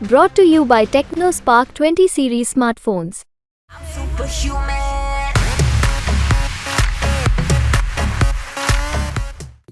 Brought to you by TechnoSpark 20 series smartphones.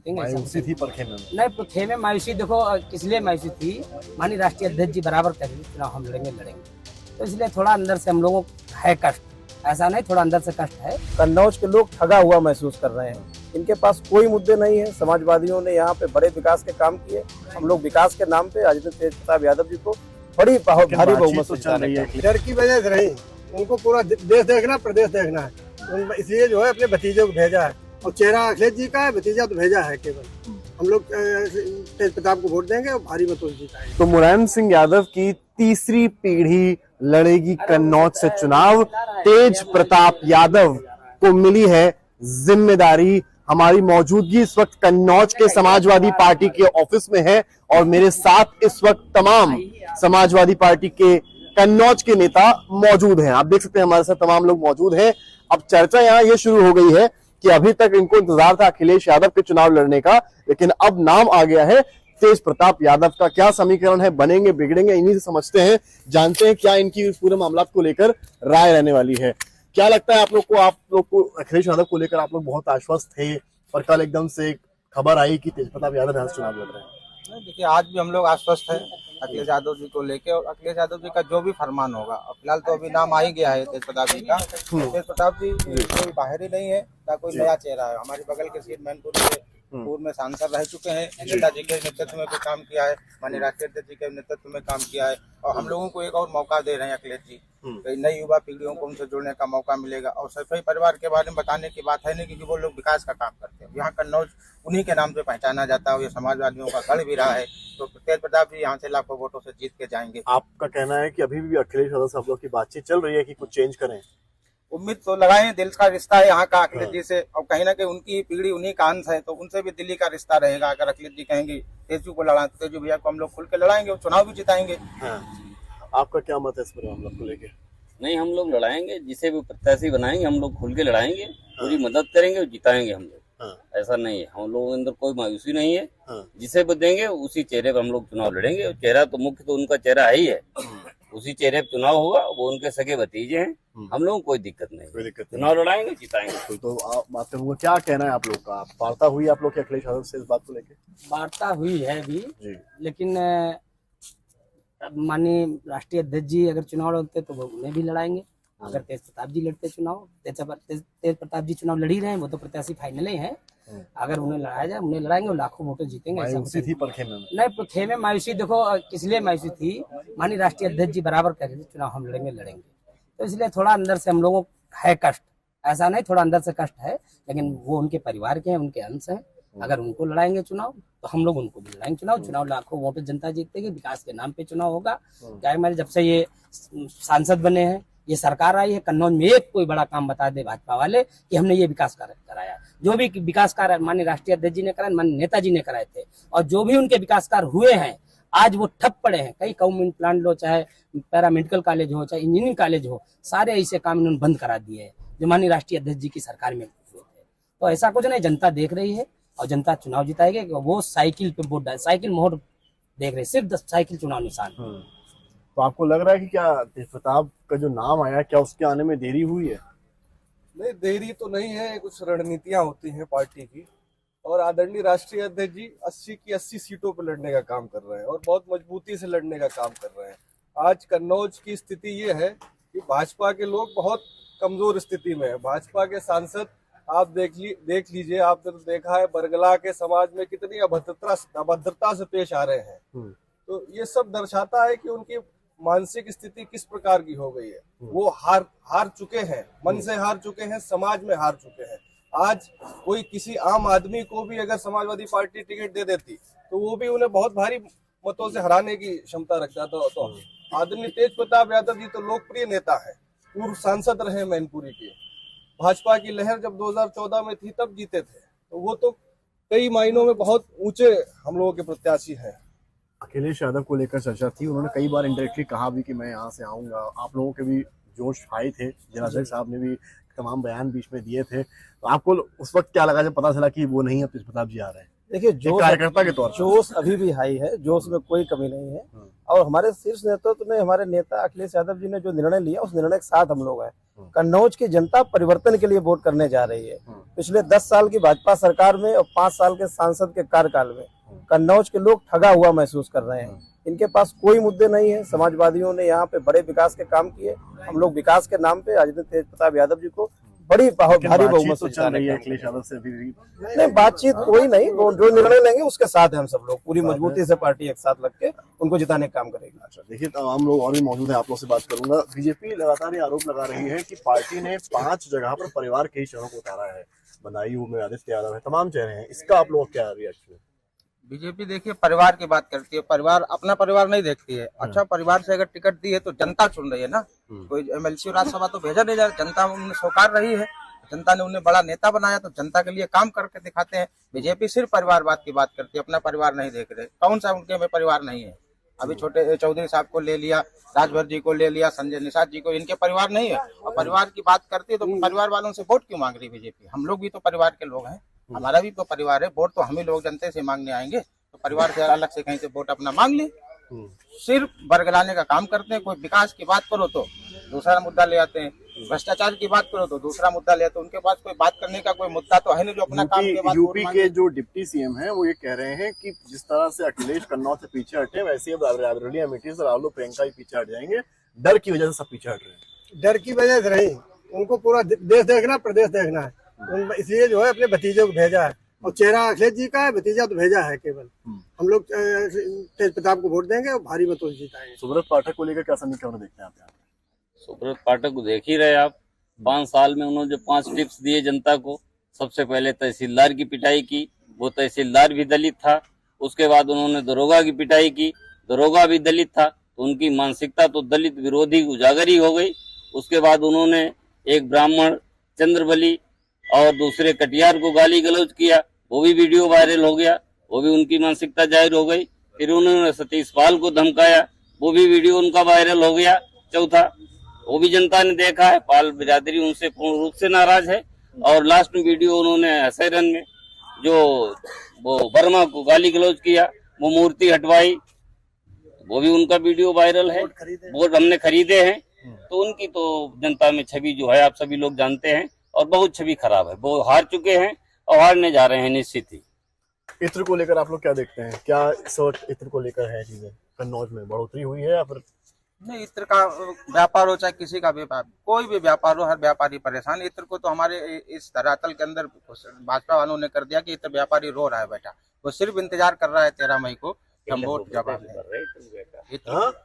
मायूसी थी पर खेमे में नहीं तो खेमे मायूसी देखो किस लिए मायूसी थी। माननीय राष्ट्रीय अध्यक्ष जी बराबर कर रहे चुनाव हम लड़ेंगे तो इसलिए थोड़ा अंदर से हम लोगों को है कष्ट, ऐसा नहीं थोड़ा अंदर से कष्ट है। कन्नौज के लोग ठगा हुआ महसूस कर रहे हैं। इनके पास कोई मुद्दे नहीं है। समाजवादियों ने यहाँ पे बड़े विकास के काम किए। हम लोग विकास के नाम पे आज तेज प्रताप यादव जी को बड़ी भारी बहुमत से जिता रही है। डर की वजह से नहीं, उनको पूरा देश देखना, प्रदेश देखना है, इसलिए जो है अपने भतीजे को भेजा है। और चेहरा अखिलेश जी का है, भतीजा तो भेजा है केवल। हम लोग तेज प्रताप को वोट देंगे और भारी मतों से जिताएंगे। तो मुलायम सिंह यादव की तीसरी पीढ़ी लड़ेगी कन्नौज से चुनाव। तेज प्रताप यादव को मिली है जिम्मेदारी। हमारी मौजूदगी इस वक्त कन्नौज के समाजवादी पार्टी के ऑफिस में है और मेरे साथ इस वक्त तमाम समाजवादी पार्टी के कन्नौज के नेता मौजूद हैं। आप देख सकते हैं हमारे साथ तमाम लोग मौजूद हैं। अब चर्चा यहाँ ये शुरू हो गई है कि अभी तक इनको इंतजार था अखिलेश यादव के चुनाव लड़ने का, लेकिन अब नाम आ गया है तेज प्रताप यादव का। क्या समीकरण है, बनेंगे बिगड़ेंगे, इन्हीं से समझते हैं, जानते हैं क्या इनकी पूरे मामला को लेकर राय रहने वाली है। क्या लगता है आप लोग को अखिलेश यादव को लेकर आप लोग बहुत आश्वस्त थे, पर कल एकदम से खबर आई कि तेज प्रताप यादव यहाँ से चुनाव लड़ रहे हैं। देखिए, आज भी हम लोग आश्वस्त हैं अखिलेश यादव जी को लेके, और अखिलेश यादव जी का जो भी फरमान होगा। और फिलहाल तो अभी नाम आ ही गया है तेज प्रताप जी का। तेज प्रताप जी कोई बाहरी नहीं है ना कोई नया चेहरा है। हमारी बगल के सीट मैनपुर के पूर्व में सांसद रह चुके हैं। नेताजी के नेतृत्व में भी काम किया है, माननीय राष्ट्रीय अध्यक्ष जी के नेतृत्व में काम किया है। और हम लोगों को एक और मौका दे रहे हैं अखिलेश जी, नई युवा पीढ़ियों को उनसे जुड़ने का मौका मिलेगा। और सफाई परिवार के बारे में बताने की बात है नहीं, क्योंकि वो लोग विकास का काम करते हैं। यहाँ कन्नौज उन्हीं के नाम से पहचाना जाता है। ये समाजवादियों का गढ़ भी रहा है। तो तेज प्रताप जी यहाँ से लाखों वोटों से जीत के जाएंगे। आपका कहना है कि अभी भी अखिलेश यादव से आप लोग की बातचीत चल रही है कि कुछ चेंज करें? उम्मीद तो लगाए, दिल का रिश्ता है यहाँ का अखिलेश जी से, और कहीं ना कहीं उनकी पीढ़ी उन्हीं का अंश है, तो उनसे भी दिल्ली का रिश्ता रहेगा। अगर अखिलेश जी कहेंगे तेजू को लड़ा, तो तेजू भैया को हम लोग खुल के लड़ाएंगे और चुनाव भी जिताएंगे। आपका क्या मत है इस पर मामला को लेकर? नहीं, हम लोग लड़ाएंगे, जिसे भी प्रत्याशी बनाएंगे हम लोग खुल के लड़ाएंगे, पूरी मदद करेंगे और जिताएंगे हम लोग। ऐसा नहीं है, हम लोगों के अंदर कोई मायूसी नहीं है। जिसे भी देंगे उसी चेहरे पर हम लोग चुनाव लड़ेंगे। और चेहरा तो मुख्य तो उनका चेहरा है ही है, उसी चेहरे पर चुनाव होगा। वो उनके सगे भतीजे हैं, हम लोगों को कोई दिक्कत नहीं, चुनाव लड़ाएंगे जिताएंगे। तो आप बात करूंगा, क्या कहना है आप लोग का? वार्ता हुई आप लोग की अखिलेश यादव से इस बात को लेकर? वार्ता हुई है भी, लेकिन माननीय राष्ट्रीय अध्यक्ष जी अगर चुनाव लड़ते तो वो उन्हें भी लड़ाएंगे। अगर तेज प्रताप जी लड़ते चुनाव, तेज प्रताप जी चुनाव लड़ ही रहे हैं, वो तो प्रत्याशी फाइनल ही है। अगर उन्हें लड़ाया जाए, उन्हें लड़ाएंगे और लाखों वोटें जीतेंगे। मायूसी थी पर खेमे में नहीं तो खेमे मायूसी देखो किस लिए मायूसी थी। माननीय राष्ट्रीय अध्यक्ष जी बराबर कर रहे चुनाव हम लड़ेंगे तो इसलिए थोड़ा अंदर से हम लोगों को है कष्ट, ऐसा नहीं थोड़ा अंदर से कष्ट है। लेकिन वो उनके परिवार के हैं, उनके अंश हैं। अगर उनको लड़ाएंगे चुनाव तो हम लोग उनको भी लड़ाएंगे चुनाव लाखों वोट जनता जीतेगी। विकास के नाम पे चुनाव होगा। क्या हमारे जब से ये सांसद बने हैं, ये सरकार आई है, कन्नौज में एक कोई बड़ा काम बता दे भाजपा वाले कि हमने ये विकास कार्य कराया। जो भी विकास कार्य माननीय राष्ट्रीय अध्यक्ष जी ने कराए, माननीय नेताजी ने कराए थे, और जो भी उनके विकास कार्य हुए हैं आज वो ठप पड़े हैं। कई गवर्नमेंट प्लांट लो, चाहे पैरामेडिकल कॉलेज हो, चाहे इंजीनियरिंग कॉलेज हो, सारे ऐसे काम इन्होंने बंद करा दिए हैं जो माननीय राष्ट्रीय अध्यक्ष जी की सरकार में हुए थे। तो ऐसा कुछ नहीं, जनता देख रही है और जनता चुनाव जिताएगी। वो साइकिल पे वोट डाल, साइकिल मोहर देख रहे, सिर्फ साइकिल चुनाव निशान। तो आपको लग रहा है कि क्या तेज प्रताप का जो नाम आया, क्या उसके आने में देरी हुई है? नहीं, देरी तो नहीं है। कुछ रणनीतियां होती हैं पार्टी की, और आदरणीय राष्ट्रीय अध्यक्ष जी 80 की 80 सीटों पर लड़ने का काम कर रहे हैं और बहुत मजबूती से लड़ने का काम कर रहे हैं। आज कन्नौज की स्थिति ये है कि भाजपा के लोग बहुत कमजोर स्थिति में है। भाजपा के सांसद आप देख लीजिए, आपने तो देखा है बरगला के समाज में कितनी अभद्रता से पेश आ रहे हैं। तो ये सब दर्शाता है कि उनकी मानसिक स्थिति किस प्रकार की हो गई है। वो हार चुके हैं, मन से हार चुके हैं, समाज में हार चुके हैं। आज कोई किसी आम आदमी को भी अगर समाजवादी पार्टी टिकट दे देती तो वो भी उन्हें बहुत भारी मतों से हराने की क्षमता रखता था। तो आदरणीय तेज प्रताप यादव जी तो लोकप्रिय नेता है, पूर्व सांसद रहे मैनपुरी के। भाजपा की लहर जब 2014 में थी तब जीते थे, तो वो तो कई मायनों में बहुत ऊंचे हम लोगों के प्रत्याशी हैं। अखिलेश यादव को लेकर चर्चा थी, उन्होंने कई बार इंडायरेक्टली कहा भी कि मैं यहाँ से आऊंगा। आप लोगों के भी जोश आए थे, जिलाध्यक्ष साहब ने भी तमाम बयान बीच में दिए थे। तो आपको उस वक्त क्या लगा जब पता चला कि वो नहीं है, तेज प्रताप जी आ रहे हैं? देखिए एक कार्यकर्ता के तौर पर जोश अभी भी हाई है, जोश में कोई कमी नहीं है। और हमारे शीर्ष नेतृत्व में हमारे नेता अखिलेश यादव जी ने जो निर्णय लिया उस निर्णय के साथ हम लोग हैं। कन्नौज की जनता परिवर्तन के लिए वोट करने जा रही है। पिछले 10 साल की भाजपा सरकार में और 5 साल के सांसद के कार्यकाल में कन्नौज के लोग ठगा हुआ महसूस कर रहे हैं। इनके पास कोई मुद्दे नहीं है। समाजवादियों ने यहाँ पे बड़े विकास के काम किए। हम लोग विकास के नाम पे राजनीति तेज प्रताप यादव जी को बड़ी भारी बहुमत से चल रही है अखिलेश यादव से भी। नहीं, बातचीत कोई नहीं, वो जो निर्णय लेंगे उसके साथ है हम सब लोग पूरी मजबूती से पार्टी एक साथ लग के उनको जिताने का काम करेगी। अच्छा, देखिए तमाम लोग और भी मौजूद हैं, आप लोग से बात करूंगा। बीजेपी लगातार ये आरोप लगा रही है कि पार्टी ने 5 जगह पर परिवार के ही चेहरों को उतारा है। बदायूं में आदित्य यादव है, तमाम चेहरे हैं। इसका आप लोग क्या रिएक्शन है? बीजेपी देखिए परिवार की बात करती है, परिवार अपना परिवार नहीं देखती है। अच्छा, परिवार से अगर टिकट दी है तो जनता चुन रही है ना, कोई एमएलसी राज्यसभा तो भेजा नहीं जा रहा। जनता उन्हें स्वीकार रही है, जनता ने उन्हें बड़ा नेता बनाया तो जनता के लिए काम करके दिखाते हैं। बीजेपी सिर्फ परिवारवाद की बात करती है, अपना परिवार नहीं देख रहे। कौन सा उनके में परिवार नहीं है? अभी छोटे चौधरी साहब को ले लिया, राजभर जी को ले लिया, संजय निषाद जी को, इनके परिवार नहीं है। और परिवार की बात करती है तो परिवार वालों से वोट क्यों मांग रही बीजेपी? हम लोग भी तो परिवार के लोग हैं, हमारा भी तो परिवार है। वोट तो हम ही लोग जनता से मांगने आएंगे, तो परिवार से अलग से कहीं से वोट अपना मांग ले। सिर्फ बरगलाने का काम करते हैं। कोई विकास की बात करो तो दूसरा मुद्दा ले आते हैं, भ्रष्टाचार की बात करो तो दूसरा मुद्दा ले आते हैं। उनके पास कोई बात करने का कोई मुद्दा तो है नहीं जो अपना काम के बाद। यूपी के जो डिप्टी सीएम हैं वो ये कह रहे हैं कि जिस तरह से अखिलेश कन्नौज से पीछे हटे, वैसे ही अब रायबरेली अमेठी से राहुल प्रियंका ही पीछे हट जाएंगे। डर की वजह से सब पीछे हट रहे हैं। डर की वजह से नहीं, उनको पूरा देश देखना, प्रदेश देखना है। इसलिए जो है अपने भतीजे को भेजा है। और चेहरा अखिलेश जी का है, भतीजा तो भेजा है केवल। हम लोग तेज प्रताप को वोट देंगे और भारी मतों से जीताएंगे। सुब्रत पाठक को लेकर क्या समीकरण देखते हैं आप? सुब्रत पाठक को देख ही रहे आप, 5 साल में उन्होंने जो 5 टिप्स दिए जनता को। सबसे पहले तहसीलदार की पिटाई की, वो तहसीलदार भी दलित था। उसके बाद उन्होंने दरोगा की पिटाई की, दरोगा भी दलित था। तो उनकी मानसिकता तो दलित विरोधी उजागर ही हो गई। उसके बाद उन्होंने एक ब्राह्मण चंद्रबली और दूसरे कटियार को गाली गलौज किया, वो भी वीडियो वायरल हो गया, वो भी उनकी मानसिकता जाहिर हो गई। फिर उन्होंने सतीश पाल को धमकाया, वो भी वीडियो उनका वायरल हो गया। चौथा, वो भी जनता ने देखा है, पाल बिरादरी उनसे पूर्ण रूप से नाराज है। और लास्ट में वीडियो उन्होंने हसैरन में जो वो वर्मा को गाली गलौज किया, वो मूर्ति हटवाई, वो भी उनका वीडियो वायरल है। वोट हमने खरीदे हैं, तो उनकी तो जनता में छवि जो है आप सभी लोग जानते हैं, और बहुत छवि खराब है। वो हार चुके हैं और हारने जा रहे हैं निश्चित ही। इत्र को लेकर आप लोग क्या देखते हैं? क्या इस वक्त इत्र को लेकर है चीजें? कन्नौज में बढ़ोतरी हुई है या फिर नहीं? इत्र का व्यापार हो चाहे किसी का व्यापार, कोई भी व्यापार हो, हर व्यापारी परेशान। इत्र को तो हमारे इस धरातल के अंदर भाजपा वालों ने कर दिया कि इत्र व्यापारी रो रहा है बेटा, वो सिर्फ इंतजार कर रहा है 13 मई को हम वोट जवाब दें।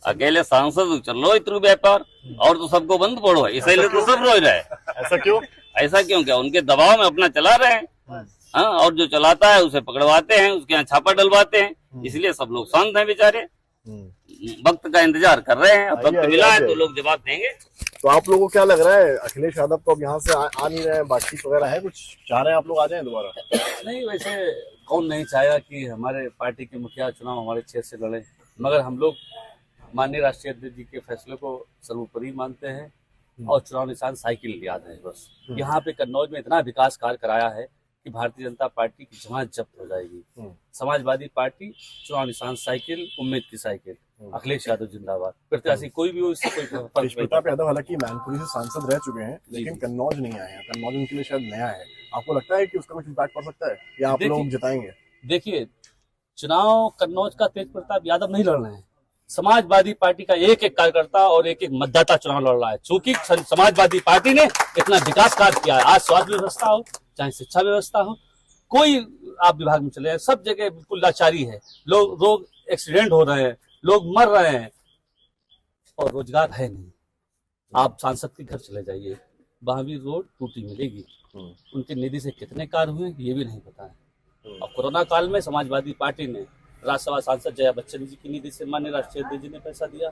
अकेले सांसद चल लो इत्र व्यापार, और तो सबको बंद पड़ो है, इसलिए तो सब रो रहे हैं। ऐसा क्यों? ऐसा क्यों? क्या उनके दबाव में अपना चला रहे हैं? हाँ, और जो चलाता है उसे पकड़वाते हैं, उसके यहाँ छापा डलवाते हैं, इसलिए सब लोग शांत हैं बेचारे। वक्त का इंतजार कर रहे हैं, अब वक्त मिला है तो लोग जवाब देंगे। तो आप लोगों को क्या लग रहा है? अखिलेश यादव तो अब यहाँ से आ नहीं रहे हैं, बातचीत वगैरह है, कुछ चाह रहे हैं आप लोग आ जाएं दोबारा? नहीं, वैसे कौन नहीं चाहेगा कि हमारे पार्टी के मुखिया चुनाव हमारे क्षेत्र से लड़े, मगर हम लोग माननीय राष्ट्रीय अध्यक्ष जी के फैसले को सर्वोपरि मानते हैं और चुनाव निशान साइकिल याद है बस। यहाँ पे कन्नौज में इतना विकास कार्य कराया है कि भारतीय जनता पार्टी की जमात जब्त हो जाएगी। समाजवादी पार्टी, चुनाव निशान साइकिल, उम्मीद की साइकिल, अखिलेश यादव जिंदाबाद। प्रत्याशी कोई भी हो, इससे कोई फर्क नहीं। प्रताप यादव हालांकि मैनपुरी से सांसद रह चुके हैं, लेकिन कन्नौज नहीं आए हैं। कन्नौज उनके लिए शायद नया है। आपको लगता है कि उसका कुछ इम्पैक्ट पड़ सकता है या आप लोग जिताएंगे? देखिए, चुनाव कन्नौज का तेज प्रताप यादव नहीं लड़ रहे हैं, समाजवादी पार्टी का एक एक कार्यकर्ता और एक एक मतदाता चुनाव लड़ रहा है। चूंकि समाजवादी पार्टी ने इतना विकास कार्य किया है, आज स्वास्थ्य व्यवस्था हो चाहे शिक्षा व्यवस्था हो, कोई आप विभाग में चले जाए, सब जगह बिल्कुल लाचारी है। लोग एक्सीडेंट हो रहे हैं, लोग मर रहे हैं और रोजगार है नहीं। आप सांसद के घर चले जाइए, वहां भी रोड टूटी मिलेगी। उनकी निधि से कितने कार्य हुए ये भी नहीं पता है। और कोरोना काल में समाजवादी पार्टी ने राज्यसभा सांसद जया बच्चन जी की निधि से माननीय राष्ट्रीय अध्यक्ष जी ने पैसा दिया,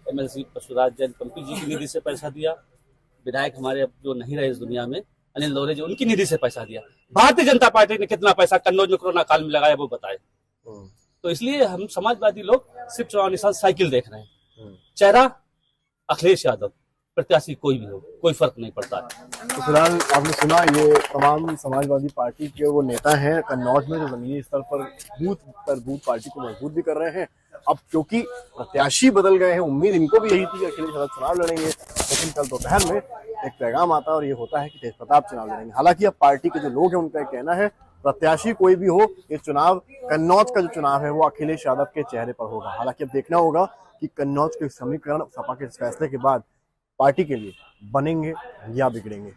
एमएलसी पशुराज जैन पंपी जी की निधि से पैसा दिया, विधायक हमारे अब जो नहीं रहे इस दुनिया में अनिल लोरे जी, उनकी निधि से पैसा दिया। भारतीय जनता पार्टी ने कितना पैसा कन्नौज में कोरोना काल में लगाया वो बताए। तो इसलिए हम समाजवादी लोग सिर्फ चुनाव निशान साइकिल देख रहे हैं। चेहरा अखिलेश यादव, प्रत्याशी कोई भी हो, कोई फर्क नहीं पड़ता है। तो फिलहाल आपने सुना, ये तमाम समाजवादी पार्टी के वो नेता हैं कन्नौज में, जो जमीनी स्तर पर बूथ पार्टी को मजबूत भी कर रहे हैं। अब क्योंकि प्रत्याशी बदल गए हैं, उम्मीद इनको भी यही थी कि अखिलेश यादव चुनाव लड़ेंगे, लेकिन कल दोपहर में एक पैगाम आता है और ये होता है कि तेज प्रताप चुनाव लड़ेंगे। हालांकि अब पार्टी के जो लोग हैं उनका कहना है प्रत्याशी कोई भी हो, ये चुनाव कन्नौज का जो चुनाव है वो अखिलेश यादव के चेहरे पर होगा। हालांकि अब देखना होगा कि कन्नौज के समीकरण सपा के फैसले के बाद पार्टी के लिए बनेंगे या बिगड़ेंगे।